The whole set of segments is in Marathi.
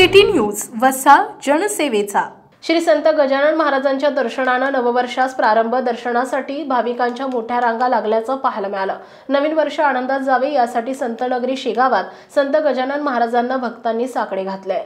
सिटी न्यूज वसा जनसेवेचा। श्री संत गजानन महाराजांच्या दर्शनानं नववर्षास प्रारंभ दर्शनासाठी भाविकांच्या मोठ्या रांगा लागल्याचं पाहायला मिळालं। नवीन वर्ष आनंदात जावे यासाठी संतनगरी शेगावात संत गजानन महाराजांना भक्तांनी साकडे घातले।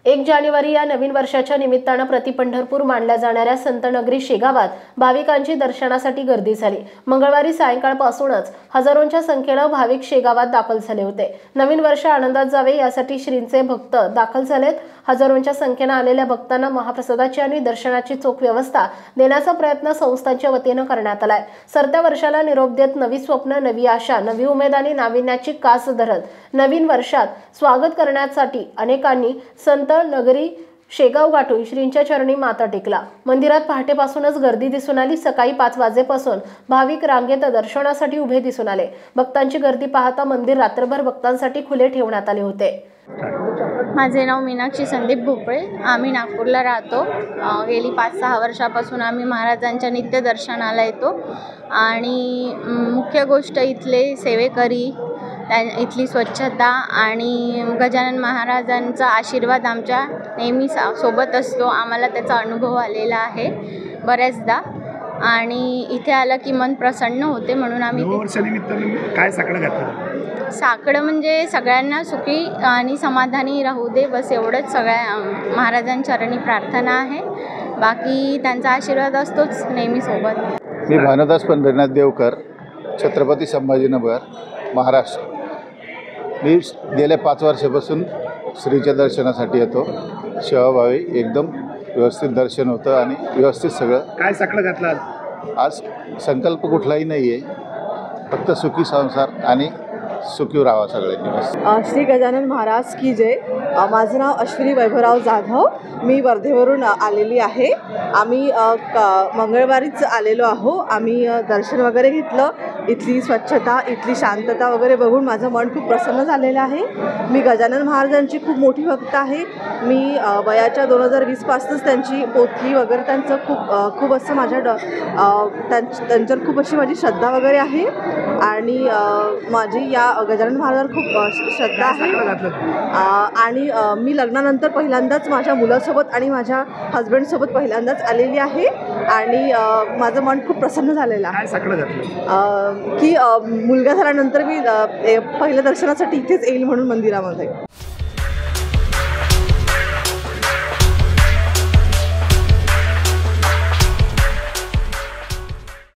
1 जानेवारी या नवीन वर्षाच्या निमित्तानं प्रति पंढरपूर मानल्या जाणाऱ्या संतनगरी शेगावात भाविकांची दर्शनासाठी गर्दी झाली। मंगळवारी सायंकाळपासूनच हजारोंच्या संख्येनं भाविक शेगावात दाखल झाले होते। नवीन वर्ष आनंदात जावे यासाठी श्रींचे भक्त दाखल झालेत। हजारोंच्या संख्येनं आलेल्या भक्तांना महाप्रसादाची आणि दर्शनाची चोख व्यवस्था देण्याचा प्रयत्न संस्थांच्या वतीनं करण्यात आलाय। सरत्या वर्षाला निरोप देत नवी स्वप्न, नवी आशा, नवी उमेद आणि नाविन्याची कास धरत नवीन वर्षात स्वागत करण्यासाठी अनेकांनी संत नगरी शेगाव गाठून श्रींच्या चरणी माथा टेकला। मंदिरात पहाटेपासूनच गर्दी दिसून आली। सकाळी 5 वाजेपासून भाविक रांगेत दर्शनासाठी उभे दिसून आले। भक्तांची गर्दी पाहता मंदिर रात्रभर भक्तांसाठी खुले ठेवण्यात आले होते। माझे नाव मीनाक्षी संदीप भोपळे। आम्ही नागपूरला राहतो। गेली 5-6 वर्षापासून आम्ही महाराजांच्या नित्य दर्शनाला येतो आणि मुख्य गोष्ट इथले सेवेकरी, इथली स्वच्छता आणि गजानन महाराजांचा आशीर्वाद आमच्या नेहमी सोबत असतो। आम्हाला त्याचा अनुभव आलेला आहे बऱ्याचदा आणि इथे आलं की मन प्रसन्न होते। म्हणून आम्ही वर्षानिमित्तानं काय साकडं घातलं? साकडं म्हणजे सगळ्यांना सुखी आणि समाधानी राहू दे, बस एवढंच सगळ्या महाराजांच्या चरणी प्रार्थना आहे। बाकी त्यांचा आशीर्वाद असतोच नेहमी सोबत। मी भानुदास पंढरीनाथ देवकर, छत्रपती संभाजीनगर, महाराष्ट्र। मी गेल्या 5 वर्षापासून श्रीच्या दर्शनासाठी येतो। सेवाभावी एकदम व्यवस्थित दर्शन होतं आणि व्यवस्थित सगळं। काय साकडं घातलं आज? संकल्प कुठलाही नाही आहे, फक्त सुखी संसार आणि सुखी राहावा सगळ्यांनी। श्री गजानन महाराज की जय। माझं नाव अश्विनी वैभवराव जाधव। मी वर्धेवरून आलेली आहे। आम्ही मंगळवारीच आलेलो आहो। आम्ही दर्शन वगैरे घेतलं। इथली स्वच्छता, इथली शांतता वगैरे बघून माझं मन खूप प्रसन्न झालेलं आहे। मी गजानन महाराजांची खूप मोठी भक्त आहे। मी वयाच्या 2020 पासूनच त्यांची पोथी वगैरे त्यांचं खूप असं माझ्या त्यांच्यावर खूप अशी माझी श्रद्धा वगैरे आहे आणि माझी या गजानन महाराजांवर खूप श्रद्धा आहे। आणि मी लग्नानंतर पहिल्यांदाच माझ्या मुलासोबत आणि माझ्या हजबंडसोबत पहिल्यांदाच आलेली आहे आणि माझं मन खूप प्रसन्न झालेलं आहे। काय साकडं घातलं? की मुलगा झाल्यानंतर मी पहिल्या दर्शनासाठी इथेच येईल म्हणून मंदिरामध्ये।